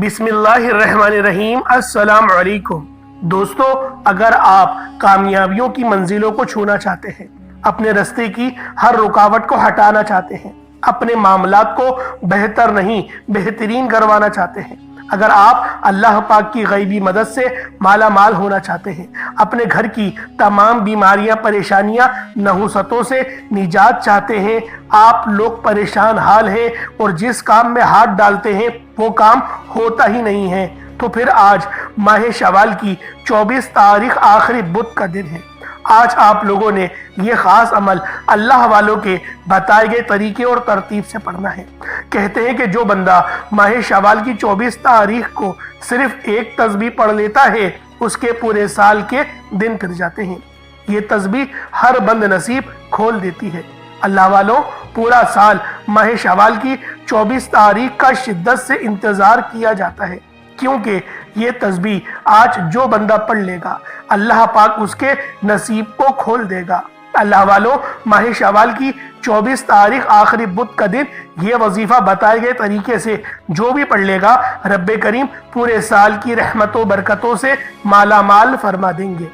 بسم اللہ الرحمن الرحیم۔ السلام علیکم دوستو، اگر آپ کامیابیوں کی منزلوں کو چھونا چاہتے ہیں، اپنے راستے کی ہر رکاوٹ کو ہٹانا چاہتے ہیں، اپنے معاملات کو بہتر نہیں بہترین کروانا چاہتے ہیں، اگر آپ اللہ پاک کی غیبی مدد سے مالا مال ہونا چاہتے ہیں، اپنے گھر کی تمام بیماریاں پریشانیاں نحوستوں سے نجات چاہتے ہیں، آپ لوگ پریشان حال ہیں اور جس کام میں ہاتھ ڈالتے ہیں وہ کام ہوتا ہی نہیں ہے، تو پھر آج ماہ شوال کی 24 تاریخ آخری بدھ کا دن ہے۔ آج آپ لوگوں نے یہ خاص عمل اللہ والوں کے بتائے گئے طریقے اور ترتیب سے پڑھنا ہے۔ کہتے ہیں کہ جو بندہ ماہ شوال کی 24 تاریخ کو صرف ایک تسبیح پڑھ لیتا ہے، اس کے پورے سال کے دن پھر جاتے ہیں۔ یہ تسبیح ہر بند نصیب کھول دیتی ہے۔ اللہ والوں، پورا سال ماہ شوال کی 24 تاریخ کا شدت سے انتظار کیا جاتا ہے، کیونکہ یہ تسبیح آج جو بندہ پڑھ لے گا، اللہ پاک اس کے نصیب کو کھول دے گا۔ اللہ والوں، ماہ شوال کی 24 تاریخ آخری بدھ کا دن یہ وظیفہ بتائے گئے طریقے سے جو بھی پڑھ لے گا، رب کریم پورے سال کی رحمتوں برکتوں سے مالا مال فرما دیں گے۔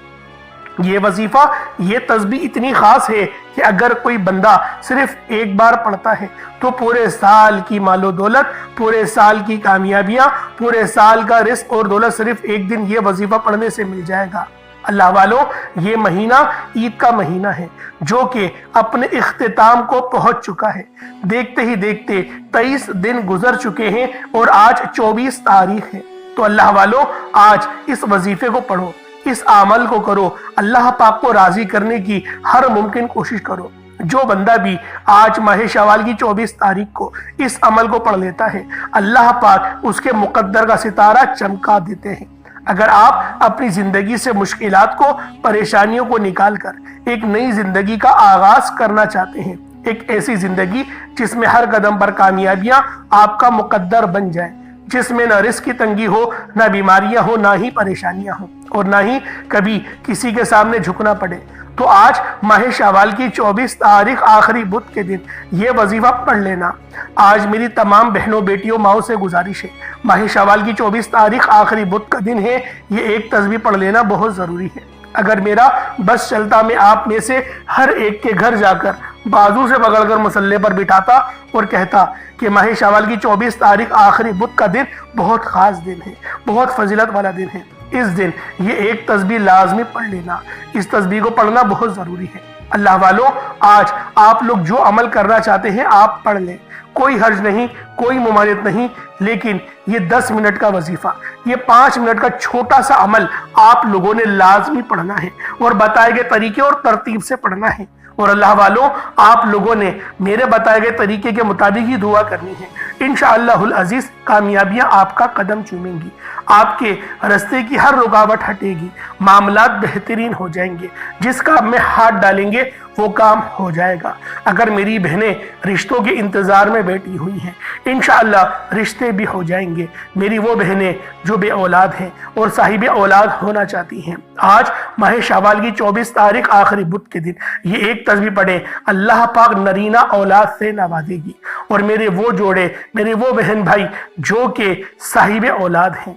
یہ وظیفہ، یہ تسبیح اتنی خاص ہے کہ اگر کوئی بندہ صرف ایک بار پڑھتا ہے تو پورے سال کی مال و دولت، پورے سال کی کامیابیاں، پورے سال کا رزق اور دولت صرف ایک دن یہ وظیفہ پڑھنے سے مل جائے گا۔ اللہ والوں، یہ مہینہ عید کا مہینہ ہے جو کہ اپنے اختتام کو پہنچ چکا ہے۔ دیکھتے ہی دیکھتے 23 دن گزر چکے ہیں اور آج 24 تاریخ ہے۔ تو اللہ والوں، آج اس وظیفے کو پڑھو، اس عمل کو کرو، اللہ پاک کو راضی کرنے کی ہر ممکن کوشش کرو۔ جو بندہ بھی آج ماہ شوال کی 24 تاریخ کو اس عمل کو پڑھ لیتا ہے، اللہ پاک اس کے مقدر کا ستارہ چمکا دیتے ہیں۔ اگر آپ اپنی زندگی سے مشکلات کو، پریشانیوں کو نکال کر ایک نئی زندگی کا آغاز کرنا چاہتے ہیں، ایک ایسی زندگی جس میں ہر قدم پر کامیابیاں آپ کا مقدر بن جائیں، جس میں نہ رزق کی تنگی ہو، نہ بیماریاں ہو، نہ ہی پریشانیاں ہوں، اور نہ ہی کبھی کسی کے سامنے جھکنا پڑے، تو آج ماہ شوال کی 24 تاریخ آخری بدھ کے دن یہ وظیفہ پڑھ لینا۔ آج میری تمام بہنوں، بیٹیوں، ماؤں سے گزارش ہے، ماہ شوال کی 24 تاریخ آخری بدھ کا دن ہے، یہ ایک تسبیح پڑھ لینا بہت ضروری ہے۔ اگر میرا بس چلتا، میں آپ میں سے ہر ایک کے گھر جا کر بازو سے پکڑ کر مصلے پر بٹھاتا اور کہتا کہ ماہ شوال کی 24 تاریخ آخری بدھ کا دن بہت خاص دن ہے، بہت فضیلت والا دن ہے، اس دن یہ ایک تسبیح لازمی پڑھ لینا، اس تسبیح کو پڑھنا بہت ضروری ہے۔ اللہ والوں، آج آپ لوگ جو عمل کرنا چاہتے ہیں آپ پڑھ لیں، کوئی حرج نہیں، کوئی ممانعت نہیں، لیکن یہ 10 منٹ کا وظیفہ، یہ 5 منٹ کا چھوٹا سا عمل آپ لوگوں نے لازمی پڑھنا ہے اور بتائے گئے طریقے اور ترتیب سے پڑھنا ہے۔ اور اللہ والوں، آپ لوگوں نے میرے بتائے گئے طریقے کے مطابق ہی دعا کرنی ہے۔ انشاءاللہ العزیز کامیابیاں آپ کا قدم چومیں گی، آپ کے راستے کی ہر رکاوٹ ہٹے گی، معاملات بہترین ہو جائیں گے، جس کام میں ہاتھ ڈالیں گے وہ کام ہو جائے گا۔ اگر میری بہنیں رشتوں کے انتظار میں بیٹھی ہوئی ہیں، انشاءاللہ رشتے بھی ہو جائیں گے۔ میری وہ بہنیں جو بے اولاد ہیں اور صاحب اولاد ہونا چاہتی ہیں، آج ماہ شوال کی 24 تاریخ آخری بدھ کے دن یہ ایک تسبیح پڑھیں، اللہ پاک نرینہ اولاد سے نوازے گی۔ اور میرے وہ جوڑے، میرے وہ بہن بھائی جو کہ صاحب اولاد ہیں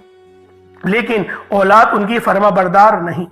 لیکن اولاد ان کی فرما بردار نہیں،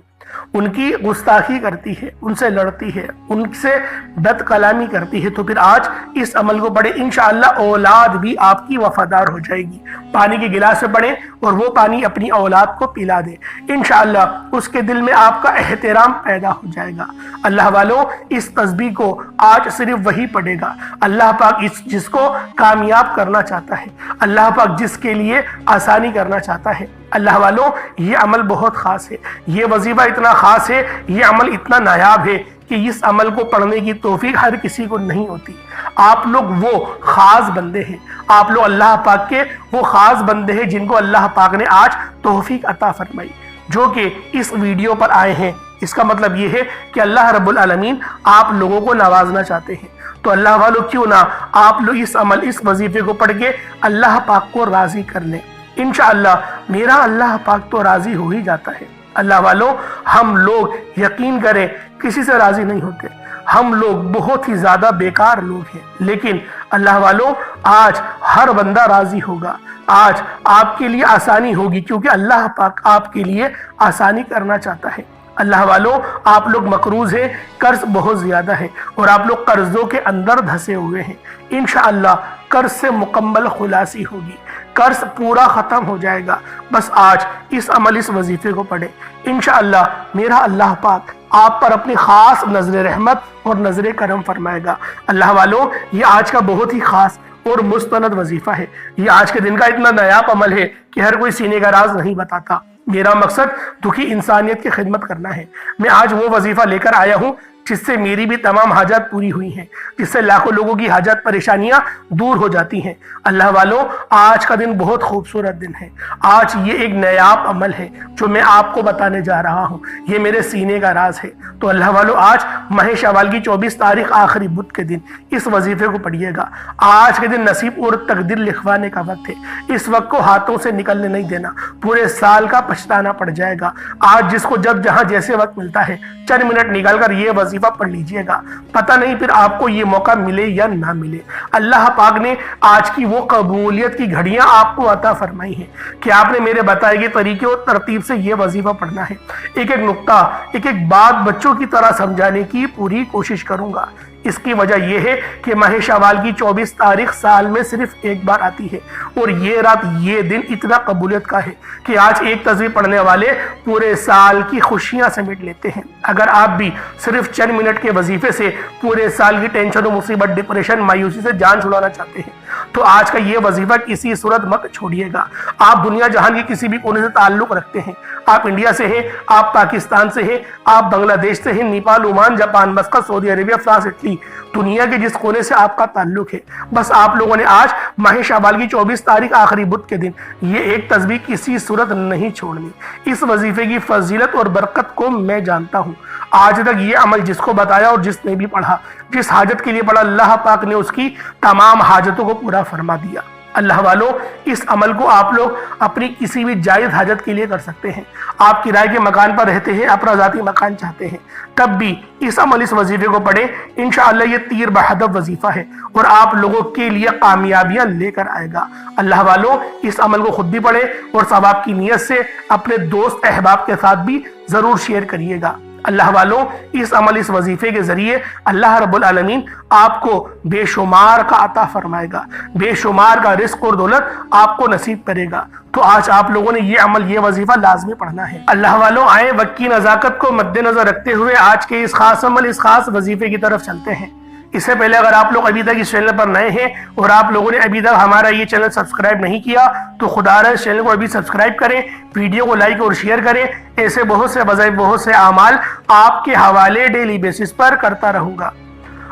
ان کی گستاخی کرتی ہے، ان سے لڑتی ہے، ان سے بد کلامی کرتی ہے، تو پھر آج اس عمل کو پڑھیں، انشاءاللہ اولاد بھی آپ کی وفادار ہو جائے گی۔ پانی کے گلاس میں پڑھیں اور وہ پانی اپنی اولاد کو پلا دیں، انشاءاللہ اس کے دل میں آپ کا احترام پیدا ہو جائے گا۔ اللہ والوں، اس تسبیح کو آج صرف وہی پڑھے گا۔ اللہ پاک جس کو کامیاب کرنا چاہتا ہے، اللہ پاک جس کے لیے آسانی کرنا چاہتا ہے، اللہ والوں، یہ عمل بہت خاص ہے، یہ وظیفہ اتنا خاص ہے، یہ عمل اتنا نایاب ہے کہ اس عمل کو پڑھنے کی توفیق ہر کسی کو نہیں ہوتی۔ آپ لوگ وہ خاص بندے ہیں، آپ لوگ اللہ پاک کے وہ خاص بندے ہیں جن کو اللہ پاک نے آج توفیق عطا فرمائی، جو کہ اس ویڈیو پر آئے ہیں۔ اس کا مطلب یہ ہے کہ اللہ رب العالمین آپ لوگوں کو نوازنا چاہتے ہیں۔ تو اللہ والوں، کیوں نہ آپ لوگ اس عمل، اس وظیفے کو پڑھ کے اللہ پاک کو راضی کر لیں۔ انشاءاللہ میرا اللہ پاک تو راضی ہو ہی جاتا ہے۔ اللہ والوں، ہم لوگ یقین کریں کسی سے راضی نہیں ہوتے، ہم لوگ بہت ہی زیادہ بیکار لوگ ہیں، لیکن اللہ والوں آج ہر بندہ راضی ہوگا، آج آپ کے لیے آسانی ہوگی، کیونکہ اللہ پاک آپ کے لیے آسانی کرنا چاہتا ہے۔ اللہ والوں آپ لوگ مقروض ہیں، قرض بہت زیادہ ہے اور آپ لوگ قرضوں کے اندر دھسے ہوئے ہیں۔ انشاءاللہ قرض سے مکمل خلاصی ہوگی، قرض پورا ختم ہو جائے گا۔ بس آج اس عمل اس وظیفے کو پڑھیں، انشاءاللہ میرا اللہ پاک آپ پر اپنی خاص نظر رحمت اور نظر کرم فرمائے گا۔ اللہ والوں یہ آج کا بہت ہی خاص اور مستند وظیفہ ہے، یہ آج کے دن کا اتنا نایاب عمل ہے کہ ہر کوئی سینے کا راز نہیں بتاتا۔ میرا مقصد دکھی انسانیت کی خدمت کرنا ہے۔ میں آج وہ وظیفہ لے کر آیا ہوں جس سے میری بھی تمام حاجات پوری ہوئی ہیں، جس سے لاکھوں لوگوں کی حاجات پریشانیاں دور ہو جاتی ہیں۔ اللہ والوں آج کا دن بہت خوبصورت دن ہے، آج یہ ایک نایاب عمل ہے جو میں آپ کو بتانے جا رہا ہوں، یہ میرے سینے کا راز ہے۔ تو اللہ والوں آج ماہ شوال کی 24 تاریخ آخری بدھ کے دن اس وظیفے کو پڑھیے گا۔ آج کے دن نصیب اور تقدیر لکھوانے کا وقت ہے، اس وقت کو ہاتھوں سے نکلنے نہیں دینا، پورے سال کا پچھتانا پڑ جائے گا۔ آج جس کو جب جہاں جیسے وقت ملتا ہے چند منٹ نکال کر یہ وظیفہ پڑھ لیجئے گا، پتہ نہیں پھر آپ کو یہ موقع ملے یا نہ ملے۔ اللہ پاک نے آج کی وہ قبولیت کی گھڑیاں آپ کو عطا فرمائی ہیں کہ آپ نے میرے بتائے گئے طریقے اور ترتیب سے یہ وظیفہ پڑھنا ہے۔ ایک ایک نقطہ، ایک ایک بات بچوں کی طرح سمجھانے کی پوری کوشش کروں گا۔ اس کی وجہ یہ ہے کہ ماہ شوال کی 24 تاریخ سال میں صرف ایک بار آتی ہے، اور یہ رات یہ دن اتنا قبولیت کا ہے کہ آج ایک تصویر پڑھنے والے پورے سال کی خوشیاں سمیٹ لیتے ہیں۔ اگر آپ بھی صرف چند منٹ کے وظیفے سے پورے سال کی ٹینشن و مصیبت، ڈپریشن، مایوسی سے جان چھڑانا چاہتے ہیں تو آج کا یہ وظیفہ کسی صورت مت چھوڑیے گا۔ آپ دنیا جہان کے کسی بھی کونے سے تعلق رکھتے ہیں، آپ انڈیا سے ہیں، آپ پاکستان سے ہیں، آپ بنگلہ دیش سے ہیں، نیپال، عمان، جاپان، مسقط، سعودی عربیہ، فرانس، اٹلی، دنیا کے جس کونے سے آپ کا تعلق ہے، بس آپ لوگوں نے آج ماہ شوال کی 24 تاریخ آخری بدھ کے دن یہ ایک تسبیح کسی صورت نہیں چھوڑنی۔ اس وظیفے کی فضیلت اور برکت کو میں جانتا ہوں۔ آج تک یہ عمل جس کو بتایا اور جس نے بھی پڑھا، جس حاجت کے لیے پڑھا، اللہ پاک نے اس کی تمام حاجتوں کو پورا فرما دیا۔ اللہ والوں اس عمل کو آپ لوگ اپنی کسی بھی جائز حاجت کے لیے کر سکتے ہیں۔ آپ کرائے کے مکان پر رہتے ہیں، اپنا ذاتی مکان چاہتے ہیں، تب بھی اس عمل اس وظیفے کو پڑھیں، انشاءاللہ یہ تیر بہدف وظیفہ ہے اور آپ لوگوں کے لیے کامیابیاں لے کر آئے گا۔ اللہ والوں اس عمل کو خود بھی پڑھیں اور ثواب کی نیت سے اپنے دوست احباب کے ساتھ بھی ضرور شیئر کریے گا۔ اللہ والوں اس عمل اس وظیفے کے ذریعے اللہ رب العالمین آپ کو بے شمار کا عطا فرمائے گا، بے شمار کا رزق اور دولت آپ کو نصیب کرے گا۔ تو آج آپ لوگوں نے یہ عمل، یہ وظیفہ لازمی پڑھنا ہے۔ اللہ والوں آئیں وقت کی نزاکت کو مد نظر رکھتے ہوئے آج کے اس خاص عمل، اس خاص وظیفے کی طرف چلتے ہیں۔ اس سے پہلے اگر آپ لوگ ابھی تک اس چینل پر نئے ہیں اور آپ لوگوں نے ابھی تک ہمارا یہ چینل سبسکرائب نہیں کیا تو خدا رہا اس چینل کو ابھی سبسکرائب کریں، ویڈیو کو لائک اور شیئر کریں۔ ایسے بہت سے وظائف، بہت سے اعمال آپ کے حوالے ڈیلی بیسس پر کرتا رہوں گا۔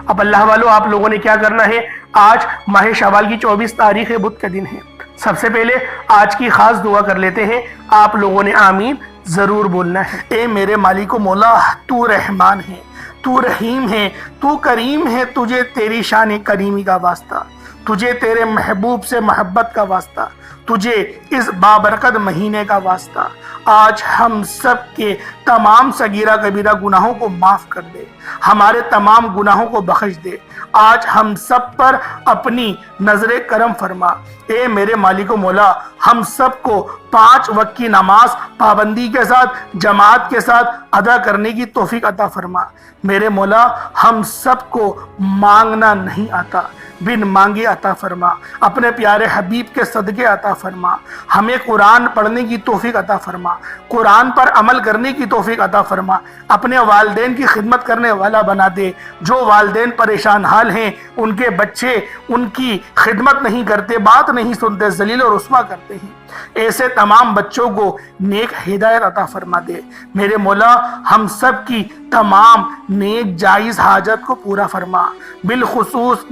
اب اللہ والوں آپ لوگوں نے کیا کرنا ہے، آج ماہ شوال کی 24 تاریخ بدھ کا دن ہے۔ سب سے پہلے آج کی خاص دعا کر لیتے ہیں، آپ لوگوں نے آمین ضرور بولنا ہے۔ اے میرے مالک و مولا، تو رحمان ہے، تو رحیم ہے، تو کریم ہے، تجھے تیری شان کریمی کا واسطہ، تجھے تیرے محبوب سے محبت کا واسطہ، تجھے اس بابرکت مہینے کا واسطہ۔ آج ہم سب کے تمام صغیرہ کبیرہ گناہوں کو معاف کر دے، ہمارے تمام گناہوں کو بخش دے۔ آج ہم سب پر اپنی نظر کرم فرما۔ اے میرے مالک و مولا، ہم سب کو 5 وقت کی نماز پابندی کے ساتھ، جماعت کے ساتھ ادا کرنے کی توفیق عطا فرما۔ میرے مولا ہم سب کو مانگنا نہیں آتا، بن مانگے عطا فرما۔ اپنے پیارے حبیب کے صدقے عطا فرما۔ ہمیں قرآن پڑھنے کی توفیق عطا فرما، قرآن پر عمل کرنے کی توفیق عطا فرما۔ اپنے والدین کی خدمت کرنے والا بنا دے۔ جو والدین پریشان حال ہیں، ان کے بچے ان کی خدمت نہیں کرتے، بات نہیں سنتے، ذلیل و رسوا کرتے ہیں، ایسے تمام بچوں کو نیک ہدایت عطا فرما دے۔ میرے مولا ہم سب کی تمام نیک جائز حاجت کو پورا فرما۔ بالخصوص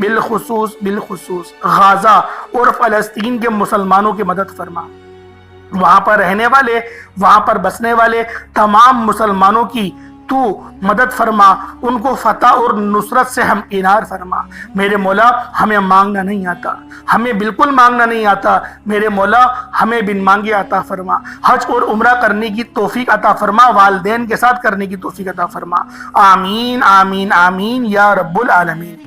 غزہ اور فلسطین کے مسلمانوں کی مدد فرما۔ وہاں پر رہنے والے، وہاں پر بسنے والے تمام مسلمانوں کی تو مدد فرما، ان کو فتح اور نصرت سے ہم کنار فرما۔ میرے مولا ہمیں مانگنا نہیں آتا، ہمیں بالکل مانگنا نہیں آتا، میرے مولا ہمیں بن مانگے عطا فرما۔ حج اور عمرہ کرنے کی توفیق عطا فرما، والدین کے ساتھ کرنے کی توفیق عطا فرما۔ آمین آمین آمین یا رب العالمین۔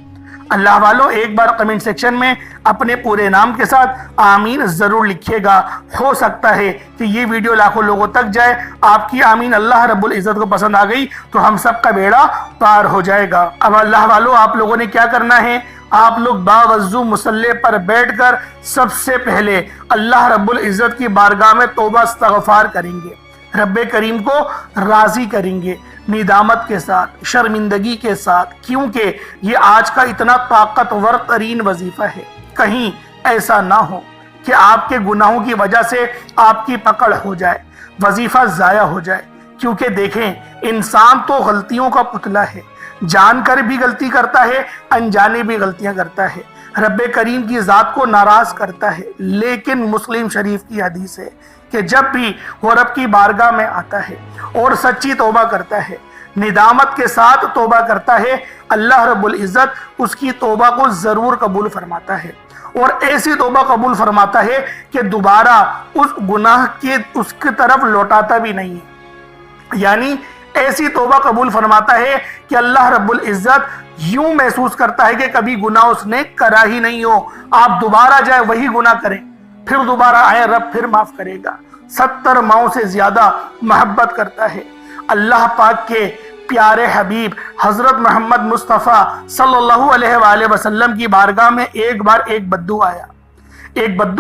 اللہ والوں ایک بار کمنٹ سیکشن میں اپنے پورے نام کے ساتھ آمین ضرور لکھیے گا، ہو سکتا ہے کہ یہ ویڈیو لاکھوں لوگوں تک جائے۔ آپ کی آمین اللہ رب العزت کو پسند آ گئی تو ہم سب کا بیڑا پار ہو جائے گا۔ اب اللہ والوں آپ لوگوں نے کیا کرنا ہے، آپ لوگ باوضو مصلی پر بیٹھ کر سب سے پہلے اللہ رب العزت کی بارگاہ میں توبہ استغفار کریں گے، رب کریم کو راضی کریں گے، ندامت کے ساتھ، شرمندگی کے ساتھ، کیونکہ یہ آج کا اتنا طاقتور ترین وظیفہ ہے۔ کہیں ایسا نہ ہو کہ آپ کے گناہوں کی وجہ سے آپ کی پکڑ ہو جائے، وظیفہ ضائع ہو جائے۔ کیونکہ دیکھیں انسان تو غلطیوں کا پتلا ہے، جان کر بھی غلطی کرتا ہے، انجانے بھی غلطیاں کرتا ہے، رب کریم کی ذات کو ناراض کرتا ہے۔ لیکن مسلم شریف کی حدیث ہے کہ جب بھی وہ رب کی بارگاہ میں آتا ہے اور سچی توبہ کرتا ہے، ندامت کے ساتھ توبہ کرتا ہے، اللہ رب العزت اس کی توبہ کو ضرور قبول فرماتا ہے، اور ایسی توبہ قبول فرماتا ہے کہ دوبارہ اس گناہ کے اس کی طرف لوٹاتا بھی نہیں ہے۔ یعنی ایسی توبہ قبول فرماتا ہے کہ اللہ رب العزت یوں محسوس کرتا ہے کہ کبھی گناہ اس نے کرا ہی نہیں ہو، آپ دوبارہ جائے وہی گناہ کریں، پھر دوبارہ آئے، رب پھر معاف کرے گا۔ 70 ماؤں سے زیادہ محبت کرتا ہے۔ اللہ پاک کے پیارے حبیب حضرت محمد مصطفیٰ صلی اللہ علیہ وآلہ وسلم کی بارگاہ میں ایک بار ایک بدو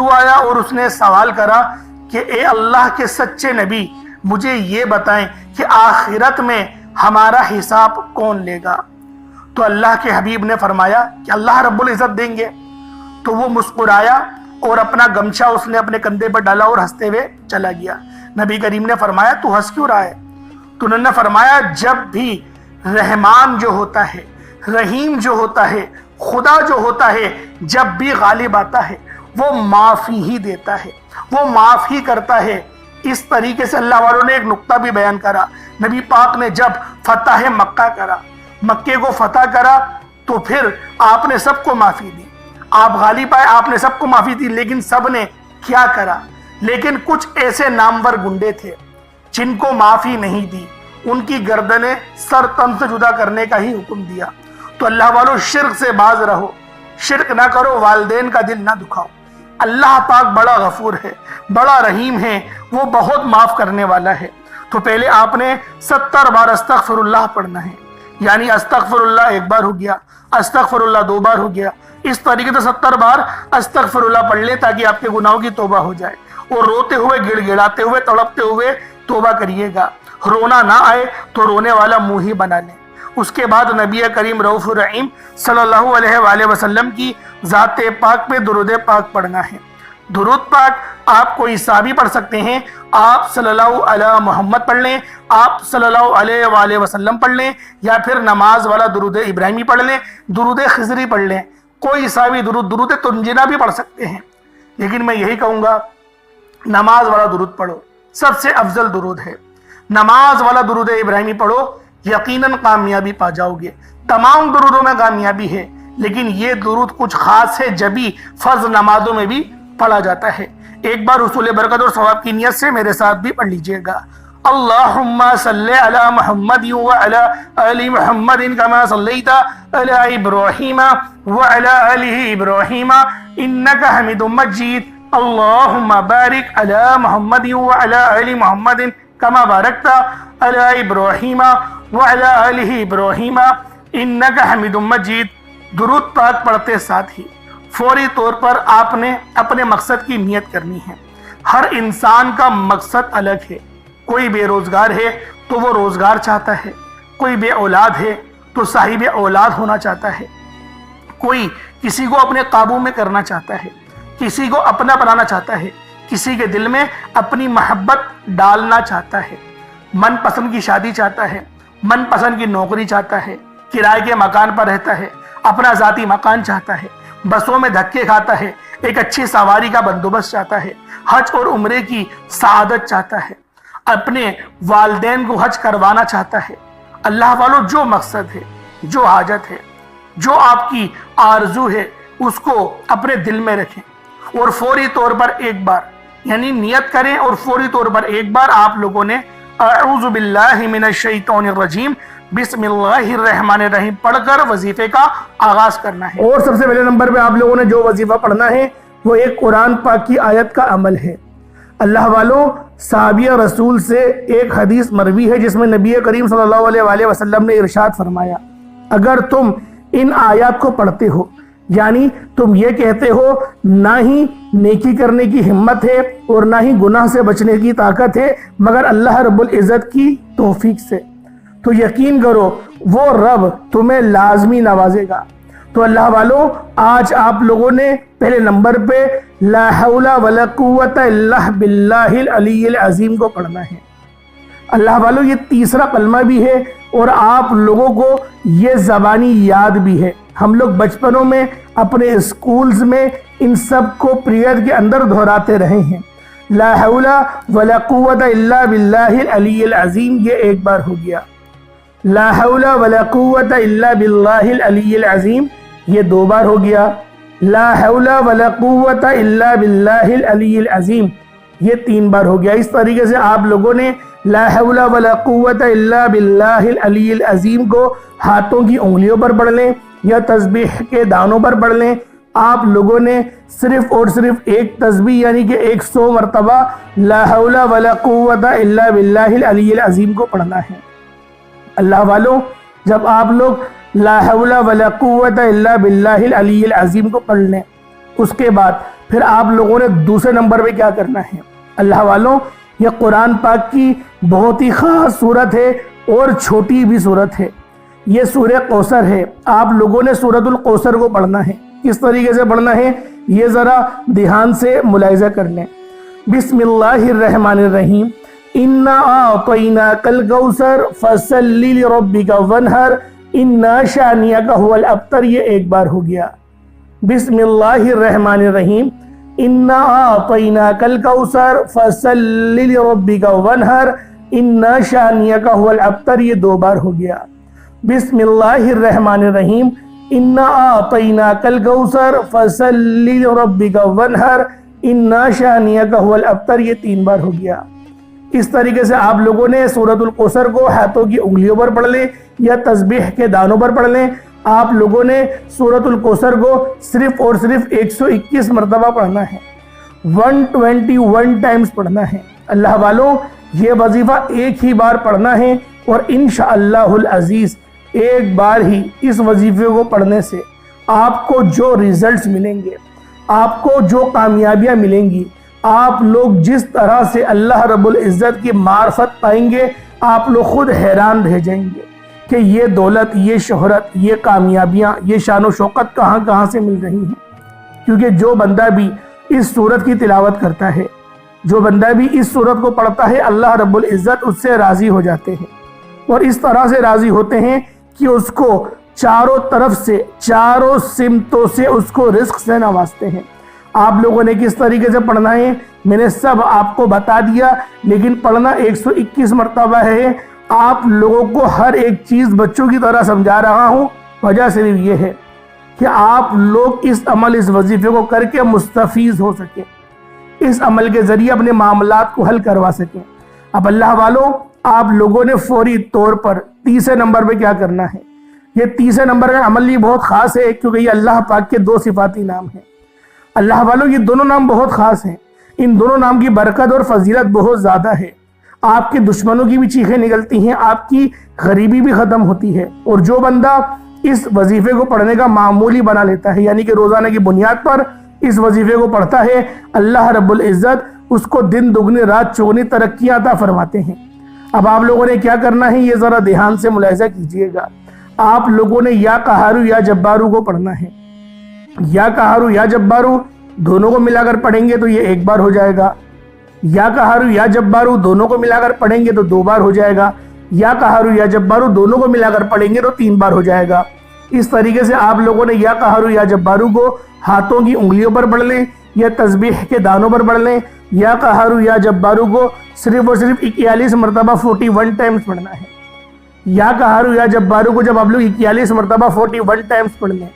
آیا اور اس نے سوال کرا کہ اے اللہ کے سچے نبی، مجھے یہ بتائیں کہ آخرت میں ہمارا حساب کون لے گا؟ تو اللہ کے حبیب نے فرمایا کہ اللہ رب العزت دیں گے۔ تو وہ مسکرایا اور اپنا گمچھا اس نے اپنے کندھے پر ڈالا اور ہنستے ہوئے چلا گیا۔ نبی کریم نے فرمایا تو ہنس کیوں رہا ہے؟ تو انہوں نے فرمایا جب بھی رحمان جو ہوتا ہے، رحیم جو ہوتا ہے، خدا جو ہوتا ہے، جب بھی غالب آتا ہے وہ معافی ہی دیتا ہے، وہ معاف ہی کرتا ہے۔ اس طریقے سے اللہ والوں نے ایک نقطہ بھی بیان کرا۔ نبی پاک نے جب فتح مکہ کرا، مکے کو فتح کرا، تو پھر آپ نے سب کو معافی دی، آپ غالب آئے، آپ نے سب کو معافی دی، لیکن سب نے کیا کرا؟ لیکن کچھ ایسے نامور گنڈے تھے جن کو معافی نہیں دی، ان کی گردنیں سر تن سے جدا کرنے کا ہی حکم دیا۔ تو اللہ والوں شرک سے باز رہو، شرک نہ کرو، والدین کا دل نہ دکھاؤ۔ اللہ پاک بڑا غفور ہے، بڑا رحیم ہے، وہ بہت معاف کرنے والا ہے۔ تو پہلے آپ نے 70 بار استغفر اللہ پڑھنا ہے، یعنی استغفر اللہ ایک بار ہو گیا، استغفر اللہ 2 بار ہو گیا، اس طریقے سے 70 بار استغفر اللہ پڑھ لیں تاکہ آپ کے گناہوں کی توبہ ہو جائے۔ اور روتے ہوئے، گڑ گڑاتے ہوئے، تڑپتے ہوئے توبہ کریے گا۔ رونا نہ آئے تو رونے والا منہ ہی بنا لیں۔ اس کے بعد نبی کریم رؤوف الرحیم صلی اللہ علیہ وآلہ وسلم کی ذات پاک پہ درود پاک پڑھنا ہے۔ درود پاک آپ کوئی سا بھی پڑھ سکتے ہیں، آپ صلی اللہ علیہ محمد پڑھ لیں، آپ صلی اللہ علیہ وآلہ وسلم پڑھ لیں، یا پھر نماز والا درود ابراہیمی پڑھ لیں، درود خضری پڑھ لیں، کوئی سا بھی درود تنجینا بھی پڑھ سکتے ہیں۔ لیکن میں یہی کہوں گا نماز والا درود پڑھو، سب سے افضل درود ہے۔ نماز والا درود ابراہیمی پڑھو، یقیناً کامیابی پا جاؤ گے۔ تمام درودوں میں کامیابی ہے، لیکن یہ درود کچھ خاص ہے، جبھی فرض نمازوں میں بھی پڑھا جاتا ہے۔ ایک بار حصول برکت اور ثواب کی نیت سے میرے ساتھ بھی پڑھ لیجئے گا۔ اللہم صلی علی محمد وعلی آل محمد کما صلیت علی ابراہیم وعلی آل ابراہیم انکا حمید مجید۔ اللہم بارک علی محمد وعلی آل محمد کما بارکت علی ابراہیم وعلی آل ابراہیم انکا حمید مجید۔ درود پاک پڑھتے ساتھ ہی فوری طور پر آپ نے اپنے مقصد کی نیت کرنی ہے۔ ہر انسان کا مقصد الگ ہے، کوئی بے روزگار ہے تو وہ روزگار چاہتا ہے، کوئی بے اولاد ہے تو صاحب اولاد ہونا چاہتا ہے، کوئی کسی کو اپنے قابو میں کرنا چاہتا ہے، کسی کو اپنا بنانا چاہتا ہے، کسی کے دل میں اپنی محبت ڈالنا چاہتا ہے، من پسند کی شادی چاہتا ہے، من پسند کی نوکری چاہتا ہے، کرائے کے مکان پر رہتا ہے، اپنا ذاتی مکان چاہتا ہے، بسوں میں دھکے کھاتا ہے، ایک اچھی سواری کا بندوبست چاہتا ہے، حج اور عمرے کی سعادت چاہتا ہے، اپنے والدین کو حج کروانا چاہتا ہے، اللہ والوں جو مقصد ہے، جو حاجت ہے، جو آپ کی آرزو ہے، اس کو اپنے دل میں رکھیں اور فوری طور پر ایک بار یعنی نیت کریں اور فوری طور پر ایک بار آپ لوگوں نے اعوذ باللہ من الشیطان الرجیم بسم اللہ الرحمن الرحیم پڑھ کر وظیفے کا آغاز کرنا ہے۔ اور سب سے پہلے نمبر پہ آپ لوگوں نے جو وظیفہ پڑھنا ہے وہ ایک قرآن پاک کی آیت کا عمل ہے۔ اللہ والوں، صحابیہ رسول سے ایک حدیث مروی ہے جس میں نبی کریم صلی اللہ علیہ وآلہ وسلم نے ارشاد فرمایا، اگر تم ان آیات کو پڑھتے ہو یعنی تم یہ کہتے ہو نہ ہی نیکی کرنے کی ہمت ہے اور نہ ہی گناہ سے بچنے کی طاقت ہے مگر اللہ رب العزت کی توفیق سے، تو یقین کرو وہ رب تمہیں لازمی نوازے گا۔ تو اللہ والوں، آج آپ لوگوں نے پہلے نمبر پہ لا حول ولا قوت الا باللہ العلی العظیم کو پڑھنا ہے۔ اللہ والوں، یہ تیسرا کلمہ بھی ہے اور آپ لوگوں کو یہ زبانی یاد بھی ہے۔ ہم لوگ بچپنوں میں اپنے اسکولز میں ان سب کو پیریڈ کے اندر دہراتے رہے ہیں۔ لا حول ولا قوت الا باللہ العلی العظیم یہ ایک بار ہو گیا، لا حول ولا قوت الا باللہ العلی العظیم یہ دو بار ہو گیا، لا حول ولا قوت الا باللہ العلی العظیم یہ تین بار ہو گیا۔ اس طریقے سے آپ لوگوں نے لا حول ولا قوت الا باللہ العلی العظیم کو ہاتھوں کی انگلیوں پر پڑھ لیں یا تسبیح کے دانوں پر پڑھ لیں۔ آپ لوگوں نے صرف اور صرف ایک تسبیح یعنی کہ 100 مرتبہ لا حول ولا قوت الا باللہ العلی العظیم کو پڑھنا ہے۔ اللہ والوں، جب آپ لوگ لا حول ولا قوت الا باللہ العلی العظیم کو پڑھ لیں، اس کے بعد پھر آپ لوگوں نے دوسرے نمبر پہ کیا کرنا ہے؟ اللہ والوں، یہ قرآن پاک کی بہت ہی خاص سورت ہے اور چھوٹی بھی سورت ہے، یہ سورہ کوثر ہے۔ آپ لوگوں نے سورۃ الکوثر کو پڑھنا ہے۔ کس طریقے سے پڑھنا ہے یہ ذرا دھیان سے ملاحظہ کر لیں۔ بسم اللہ الرحمن الرحیم، انا اعطیناک الکوثر فصل لربک وانحر انا شانئک هو الابتر یہ ایک بار ہو گیا۔ بسم اللہ الرحمن الرحیم، انا اعطیناک الکوثر فصل لربک وانحر انا شانئک هو الابتر یہ دو بار ہو گیا۔ بسم اللہ الرحمن الرحیم، انا اعطیناک الکوثر فصل لربک وانحر انا شانئک هو الابتر یہ تین بار ہو گیا۔ اس طریقے سے آپ لوگوں نے سورۃ الکوثر کو ہاتھوں کی انگلیوں پر پڑھ لیں یا تسبیح کے دانوں پر پڑھ لیں۔ آپ لوگوں نے سورۃ الکوثر کو صرف اور صرف 121 مرتبہ پڑھنا ہے، 121 ٹائمز پڑھنا ہے۔ اللہ والوں، یہ وظیفہ ایک ہی بار پڑھنا ہے اور انشاءاللہ العزیز ایک بار ہی اس وظیفے کو پڑھنے سے آپ کو جو ریزلٹس ملیں گے، آپ کو جو کامیابیاں ملیں گی، آپ لوگ جس طرح سے اللہ رب العزت کی معرفت پائیں گے، آپ لوگ خود حیران رہ جائیں گے کہ یہ دولت، یہ شہرت، یہ کامیابیاں، یہ شان و شوکت کہاں سے مل رہی ہیں۔ کیونکہ جو بندہ بھی اس سورت کی تلاوت کرتا ہے، جو بندہ بھی اس سورت کو پڑھتا ہے، اللہ رب العزت اس سے راضی ہو جاتے ہیں اور اس طرح سے راضی ہوتے ہیں کہ اس کو چاروں طرف سے، چاروں سمتوں سے اس کو رزق سے نوازتے ہیں۔ آپ لوگوں نے کس طریقے سے پڑھنا ہے میں نے سب آپ کو بتا دیا، لیکن پڑھنا 121 مرتبہ ہے۔ آپ لوگوں کو ہر ایک چیز بچوں کی طرح سمجھا رہا ہوں، وجہ صرف یہ ہے کہ آپ لوگ اس عمل، اس وظیفے کو کر کے مستفیض ہو سکیں، اس عمل کے ذریعے اپنے معاملات کو حل کروا سکیں۔ اب اللہ والوں، آپ لوگوں نے فوری طور پر تیسرے نمبر پہ کیا کرنا ہے؟ یہ تیسرے نمبر کا عمل یہ بہت خاص ہے کیونکہ یہ اللہ پاک کے دو صفاتی نام ہیں۔ اللہ والوں، یہ دونوں نام بہت خاص ہیں، ان دونوں نام کی برکت اور فضیلت بہت زیادہ ہے۔ آپ کے دشمنوں کی بھی چیخیں نکلتی ہیں، آپ کی غریبی بھی ختم ہوتی ہے، اور جو بندہ اس وظیفے کو پڑھنے کا معمولی بنا لیتا ہے یعنی کہ روزانہ کی بنیاد پر اس وظیفے کو پڑھتا ہے، اللہ رب العزت اس کو دن دگنی رات چوگنی ترقیاں عطا فرماتے ہیں۔ اب آپ لوگوں نے کیا کرنا ہے یہ ذرا دھیان سے ملاحظہ کیجئے گا۔ آپ لوگوں نے یا قہارو یا جبارو کو پڑھنا ہے۔ یا قہارو یا جبارو دونوں کو ملا کر پڑھیں گے تو یہ ایک بار ہو جائے گا، یا قہارو یا جبارو دونوں کو ملا کر پڑھیں گے تو دو بار ہو جائے گا، یا قہارو یا جبارو دونوں کو ملا کر پڑھیں گے تو تین بار ہو جائے گا۔ اس طریقے سے آپ لوگوں نے یا قہارو یا جبارو کو ہاتھوں کی انگلیوں پر پڑھ لیں یا تسبیح کے دانوں پر پڑھ لیں۔ یا قہارو یا جبارو کو صرف اور صرف 41 مرتبہ 41 ٹائمز پڑھنا ہے۔ یا قہارو یا جبارو کو جب آپ لوگ 41 مرتبہ 41 ٹائمز پڑھ لیں،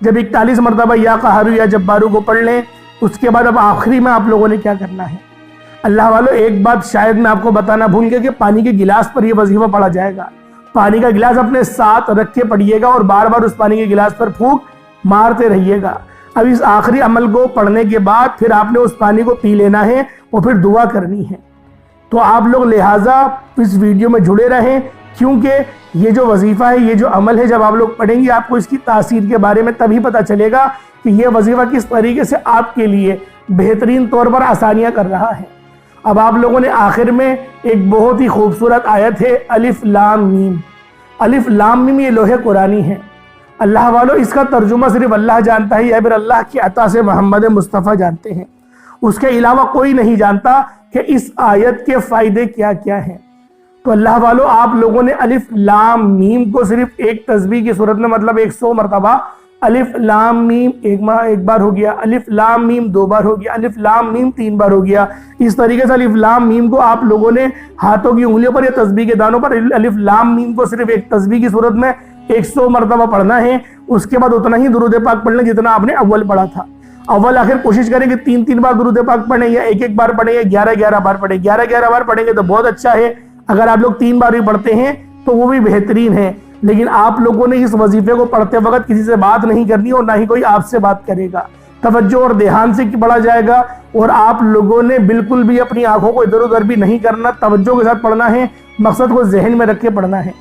جب 41 مرتبہ یا قہارو یا جبارو کو پڑھ لیں، اس کے بعد اب آخری میں آپ لوگوں نے کیا کرنا ہے؟ اللہ والو ایک بات شاید میں آپ کو بتانا بھول گیا کہ پانی کے گلاس پر یہ وظیفہ پڑھا جائے گا. پانی کا گلاس اپنے ساتھ رکھ کے پڑھیے گا اور بار بار اس پانی کے گلاس پر پھونک مارتے رہیے گا. اب اس آخری عمل کو پڑھنے کے بعد پھر آپ نے اس پانی کو پی لینا ہے اور پھر دعا کرنی ہے. تو آپ لوگ لہٰذا اس ویڈیو میں جڑے رہیں، کیونکہ یہ جو وظیفہ ہے، یہ جو عمل ہے، جب آپ لوگ پڑھیں گے آپ کو اس کی تاثیر کے بارے میں تبھی پتہ چلے گا کہ یہ وظیفہ کس طریقے سے آپ کے لیے بہترین طور پر آسانیاں کر رہا ہے. اب آپ لوگوں نے آخر میں ایک بہت ہی خوبصورت آیت ہے الف لام میم. الف لام میم یہ لوح قرآنی ہے. اللہ والو اس کا ترجمہ صرف اللہ جانتا ہے یا پھر اللہ کی عطا سے محمد مصطفیٰ جانتے ہیں. اس کے علاوہ کوئی نہیں جانتا کہ اس آیت کے فائدے کیا کیا ہیں. تو اللہ والو آپ لوگوں نے الف لام میم کو صرف ایک تسبیح کی صورت میں مطلب 100 مرتبہ الف لام میم ایک بار ہو گیا، الف لام میم 2 بار ہو گیا، الف لام میم 3 بار ہو گیا. اس طریقے سے الف لام میم کو آپ لوگوں نے ہاتھوں کی انگلیوں پر یا تسبیح کے دانوں پر الف لام میم کو صرف ایک تسبیح کی صورت میں 100 مرتبہ پڑھنا ہے. اس کے بعد اتنا ہی درود پاک پڑھنا جتنا آپ نے اول پڑھا تھا. اول آخر کوشش کریں کہ 3 بار درود پاک پڑھیں یا ایک بار پڑھیں یا 11 بار پڑھیں. 11 بار پڑھیں گے تو بہت اچھا ہے. اگر آپ لوگ 3 بار بھی پڑھتے ہیں تو وہ بھی بہترین ہے. لیکن آپ لوگوں نے اس وظیفے کو پڑھتے وقت کسی سے بات نہیں کرنی اور نہ ہی کوئی آپ سے بات کرے گا. توجہ اور دھیان سے پڑھا جائے گا اور آپ لوگوں نے بالکل بھی اپنی آنکھوں کو ادھر ادھر بھی نہیں کرنا. توجہ کے ساتھ پڑھنا ہے، مقصد کو ذہن میں رکھ کے پڑھنا ہے.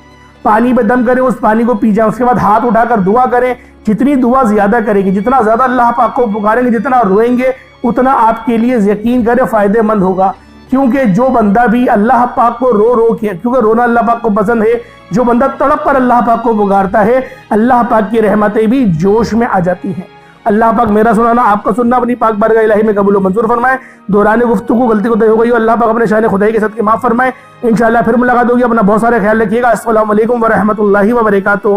پانی پہ دم کریں، اس پانی کو پی جائیں، اس کے بعد ہاتھ اٹھا کر دعا کریں. جتنی دعا زیادہ کریں گے، جتنا زیادہ اللہ پاک کو پکاریں گے، جتنا روئیں گے، اتنا آپ کے لیے یقین کریں فائدہ مند ہوگا. کیونکہ جو بندہ بھی اللہ پاک کو رو کے، کیونکہ رونا اللہ پاک کو پسند ہے، جو بندہ تڑپ پر اللہ پاک کو پکارتا ہے، اللہ پاک کی رحمتیں بھی جوش میں آ جاتی ہیں. اللہ پاک میرا سنانا، آپ کا سننا اپنی پاک بارگاہ الہی میں قبول و منظور فرمائے. دوران گفتگو غلطی کو طے ہو گئی ہو، اللہ پاک اپنے شان خدائی کے صدقے معاف فرمائے. انشاءاللہ پھر ملاقات ہوگی. اپنا بہت سارے خیال رکھیے گا. السلام علیکم ورحمۃ اللہ وبرکاتہ.